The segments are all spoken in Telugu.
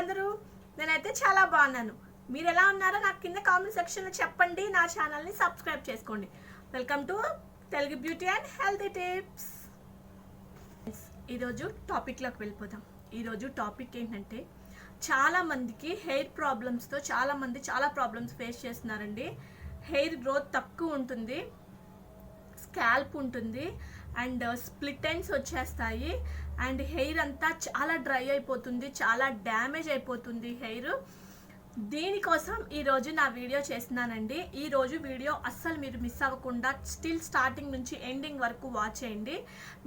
అందరూ? నేనైతే చాలా బాగున్నాను. మీరు ఎలా ఉన్నారో నాకు కింద కామెంట్ సెక్షన్లో చెప్పండి. నా ఛానల్ని సబ్స్క్రైబ్ చేసుకోండి. Welcome to Telugu beauty and healthy tips. ఈరోజు టాపిక్లోకి వెళ్ళిపోదాం. ఈరోజు టాపిక్ ఏంటంటే, చాలామందికి హెయిర్ ప్రాబ్లమ్స్తో చాలామంది చాలా ప్రాబ్లమ్స్ ఫేస్ చేస్తున్నారండి. హెయిర్ గ్రోత్ తక్కువ ఉంటుంది, స్కాల్ప్ ఉంటుంది, అండ్ స్ప్లిట్ ఎండ్స్ వచ్చేస్తాయి, అండ్ హెయిర్ అంతా చాలా డ్రై అయిపోతుంది, చాలా డ్యామేజ్ అయిపోతుంది హెయిర్. దీనికోసం ఈరోజు నా వీడియో చేస్తున్నానండి. ఈరోజు వీడియో అస్సలు మీరు మిస్ అవ్వకుండా స్టార్టింగ్ నుంచి ఎండింగ్ వరకు వాచ్ చేయండి.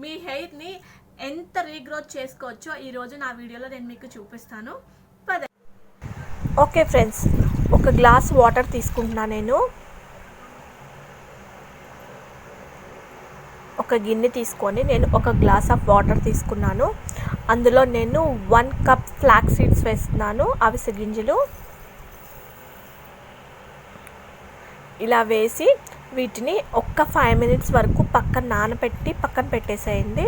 మీ హెయిర్ని ఎంత రీగ్రోత్ చేసుకోవచ్చో ఈరోజు నా వీడియోలో నేను మీకు చూపిస్తాను. ఓకే ఫ్రెండ్స్, ఒక గ్లాస్ వాటర్ తీసుకుంటున్నా. నేను ఒక గిన్నె తీసుకొని నేను ఒక గ్లాస్ ఆఫ్ వాటర్ తీసుకున్నాను. అందులో నేను 1 కప్ ఫ్లాక్స్ సీడ్స్ వేస్తున్నాను, అవిసె గింజలు. ఇలా వేసి వీటిని ఒక్క 5 మినిట్స్ వరకు పక్కన పెట్టేసేయండి.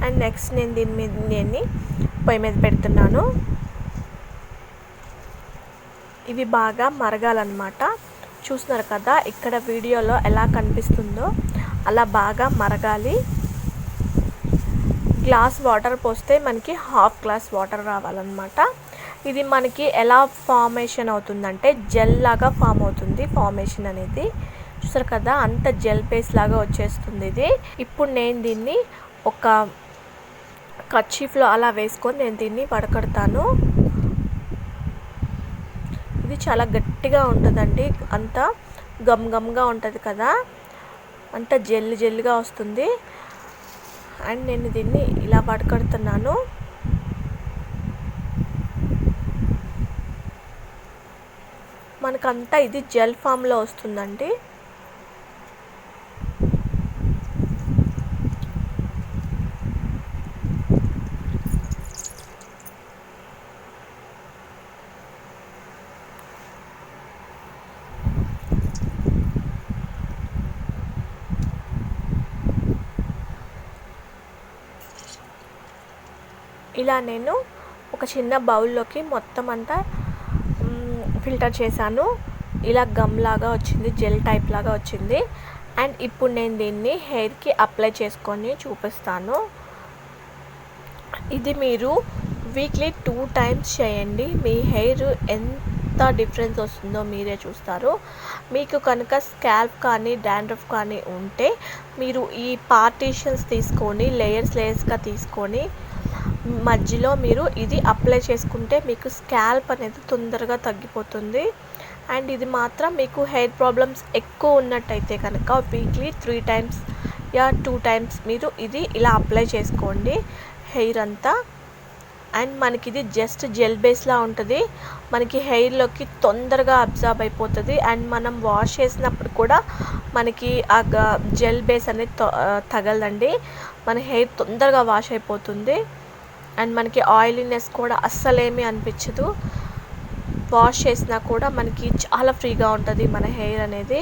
అండ్ నెక్స్ట్ నేను దీన్ని పొయ్యి మీద పెడుతున్నాను. ఇవి బాగా మరగాలన్నమాట. చూస్తున్నారు కదా, ఇక్కడ వీడియోలో ఎలా కనిపిస్తుందో అలా బాగా మరగాలి. గ్లాస్ వాటర్ పోస్తే మనకి హాఫ్ గ్లాస్ వాటర్ రావాలన్నమాట. ఇది మనకి ఎలా ఫార్మేషన్ అవుతుందంటే జెల్ లాగా ఫామ్ అవుతుంది. ఫార్మేషన్ అనేది చూసారు కదా, అంత జెల్ పేస్ట్ లాగా వచ్చేస్తుంది ఇది. ఇప్పుడు నేను దీన్ని ఒక కర్చీఫ్లో అలా వేసుకొని నేను దీన్ని వడకడతాను. ఇది చాలా గట్టిగా ఉంటుందండి, అంత గమ్గా ఉంటుంది కదా, అంత జెల్లుగా వస్తుంది. అండ్ నేను దీన్ని ఇలా వడకడుతున్నాను. మనకంతా ఇది జెల్ ఫామ్లో వస్తుందండి. ఇలా నేను ఒక చిన్న బౌల్లోకి మొత్తం అంతా ఫిల్టర్ చేశాను. ఇలా గమ్ లాగా వచ్చింది, జెల్ టైప్ లాగా వచ్చింది. అండ్ ఇప్పుడు నేను దీన్ని హెయిర్కి అప్లై చేసుకొని చూపిస్తాను. ఇది మీరు వీక్లీ 2 టైమ్స్ చేయండి. మీ హెయిర్ ఎంత డిఫరెన్స్ వస్తుందో మీరే చూస్తారు. మీకు కనుక స్కాల్ప్ కానీ డాండ్రఫ్ కానీ ఉంటే మీరు ఈ పార్టీషన్స్ తీసుకొని లేయర్స్గా తీసుకొని మధ్యలో మీరు ఇది అప్లై చేసుకుంటే మీకు స్కాల్ప్ అనేది తొందరగా తగ్గిపోతుంది. అండ్ ఇది మాత్రం మీకు హెయిర్ ప్రాబ్లమ్స్ ఎక్కువ ఉన్నట్టయితే కనుక వీక్లీ 3 టైమ్స్ యా 2 టైమ్స్ మీరు ఇది ఇలా అప్లై చేసుకోండి హెయిర్ అంతా. అండ్ మనకి ఇది జస్ట్ జెల్ బేస్లా ఉంటుంది, మనకి హెయిర్లోకి తొందరగా అబ్జర్బ్ అయిపోతుంది. అండ్ మనం వాష్ చేసినప్పుడు కూడా మనకి ఆ జెల్ బేస్ అనేది తగలదండి, మన హెయిర్ తొందరగా వాష్ అయిపోతుంది. అండ్ మనకి ఆయిలీనెస్ కూడా అస్సలేమీ అనిపించదు. వాష్ చేసినా కూడా మనకి చాలా ఫ్రీగా ఉంటుంది మన హెయిర్ అనేది.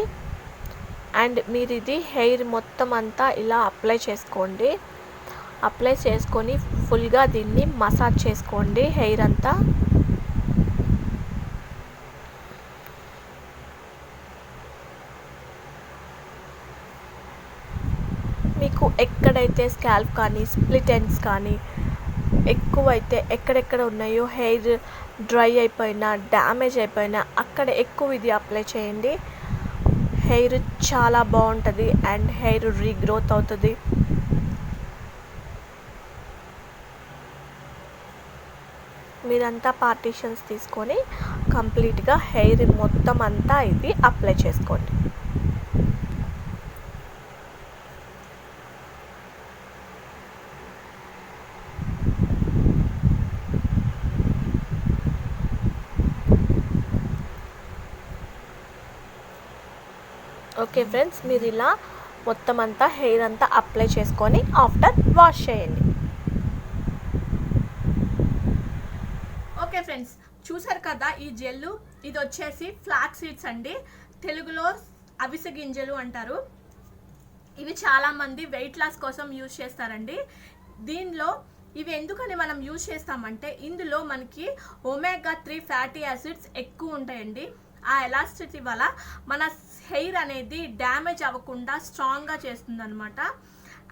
అండ్ మీరు ఇది హెయిర్ మొత్తం అంతా ఇలా అప్లై చేసుకోండి. అప్లై చేసుకొని ఫుల్గా దీన్ని మసాజ్ చేసుకోండి హెయిర్ అంతా. మీకు ఎక్కడైతే స్కాల్ప్ కానీ స్ప్లిట్ ఎండ్స్ కానీ ఎక్కువైతే ఎక్కడెక్కడ ఉన్నాయో హెయిర్ డ్రై అయిపోయినా డ్యామేజ్ అయిపోయినా అక్కడ ఎక్కువ ఇది అప్లై చేయండి. హెయిర్ చాలా బాగుంటుంది అండ్ హెయిర్ రీగ్రోత్ అవుతుంది. మీరంతా పార్టీషన్స్ తీసుకొని కంప్లీట్గా హెయిర్ మొత్తం అంతా ఇది అప్లై చేసుకోండి. ఓకే ఫ్రెండ్స్, మీరు ఇలా మొత్తం అంతా హెయిర్ అంతా అప్లై చేసుకొని ఆఫ్టర్ వాష్ చేయండి. ఓకే ఫ్రెండ్స్, చూసారు కదా ఈ జెల్, ఇది వచ్చేసి ఫ్లాక్స్ సీడ్స్ అండి. తెలుగులో అవిసె గింజలు అంటారు. ఇవి చాలామంది వెయిట్ లాస్ కోసం యూజ్ చేస్తారండి. దీనిలో ఇవి ఎందుకని మనం యూజ్ చేస్తామంటే ఇందులో మనకి ఒమేగా 3 ఫ్యాటీ యాసిడ్స్ ఎక్కువ ఉంటాయండి. ఆ ఎలాస్టిసిటీ వల్ల మన హెయిర్ అనేది డ్యామేజ్ అవ్వకుండా స్ట్రాంగ్గా చేస్తుంది అనమాట.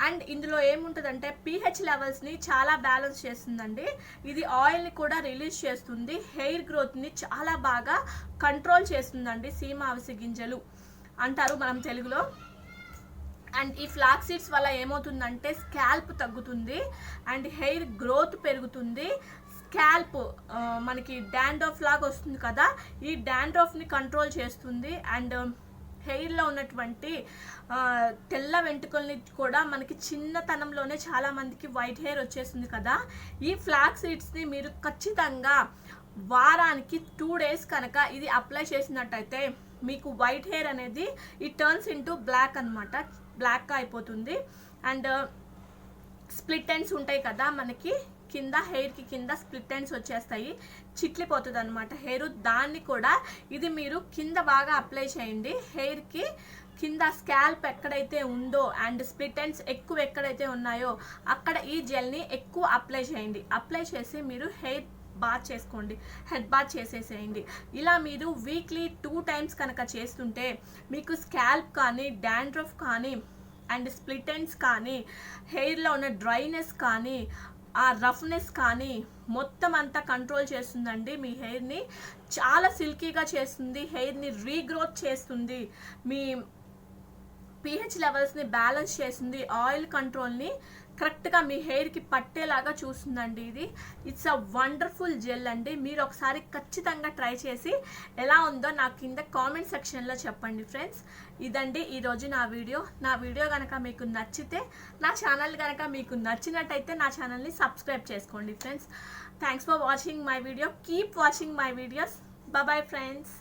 అండ్ ఇందులో ఏముంటుందంటే pH లెవెల్స్ని చాలా బ్యాలెన్స్ చేస్తుందండి. ఇది ఆయిల్ని కూడా రిలీజ్ చేస్తుంది, హెయిర్ గ్రోత్ని చాలా బాగా కంట్రోల్ చేస్తుందండి. సీమ అవిసె గింజలు అంటారు మనం తెలుగులో. అండ్ ఈ ఫ్లాక్ సీడ్స్ వల్ల ఏమవుతుందంటే స్కాల్ప్ తగ్గుతుంది అండ్ హెయిర్ గ్రోత్ పెరుగుతుంది. స్కాల్ప్ మనకి డాండ్రఫ్ లాగా వస్తుంది కదా, ఈ డాండ్రఫ్ని కంట్రోల్ చేస్తుంది. అండ్ హెయిర్లో ఉన్నటువంటి తెల్ల వెంట్రుకల్ని కూడా మనకి చిన్నతనంలోనే చాలామందికి వైట్ హెయిర్ వచ్చేస్తుంది కదా, ఈ ఫ్లాక్ సీడ్స్ని మీరు ఖచ్చితంగా వారానికి 2 days కనుక ఇది అప్లై చేసినట్టయితే మీకు వైట్ హెయిర్ అనేది ఇట్ టర్న్స్ ఇంటూ బ్లాక్ అనమాట, బ్లాక్గా అయిపోతుంది. అండ్ స్ప్లిట్ ఎండ్స్ ఉంటాయి కదా మనకి కింద, హెయిర్కి కింద స్ప్లిట్ ఎండ్స్ వచ్చేస్తాయి, చిట్లిపోతుంది అనమాట హెయిర్. దాన్ని కూడా ఇది మీరు కింద బాగా అప్లై చేయండి. హెయిర్కి కింద స్కాల్ప్ ఎక్కడైతే ఉందో అండ్ స్ప్లిట్ ఎండ్స్ ఎక్కువ ఎక్కడైతే ఉన్నాయో అక్కడ ఈ జెల్ని ఎక్కువ అప్లై చేయండి. అప్లై చేసి మీరు హెయిర్ బాత్ చేసుకోండి, హెడ్ బాత్ చేసేసేయండి. ఇలా మీరు వీక్లీ 2 times కనుక చేస్తుంటే మీకు స్కాల్ప్ కానీ డాండ్రఫ్ కానీ అండ్ స్ప్లిట్ ఎండ్స్ కానీ హెయిర్లో ఉన్న డ్రైనెస్ కానీ ఆ రఫ్నెస్ కానీ మొత్తం అంతా కంట్రోల్ చేస్తుందండి. మీ హెయిర్ని చాలా సిల్కీగా చేస్తుంది, హెయిర్ని రీగ్రోత్ చేస్తుంది, మీ pH లెవెల్స్ని బ్యాలెన్స్ చేస్తుంది, ఆయిల్ కంట్రోల్ని కరెక్ట్గా మీ హెయిర్కి పట్టేలాగా చూస్తుందండి. ఇది ఇట్స్ అ వండర్ఫుల్ జెల్ అండి. మీరు ఒకసారి ఖచ్చితంగా ట్రై చేసి ఎలా ఉందో నాకు కింద కామెంట్ సెక్షన్లో చెప్పండి ఫ్రెండ్స్. ఇదండి ఈరోజు నా వీడియో కనుక మీకు నచ్చితే, నా ఛానల్ కనుక మీకు నచ్చినట్టయితే నా ఛానల్ని సబ్స్క్రైబ్ చేసుకోండి friends. Thanks for watching my video. Keep watching my videos. Bye friends.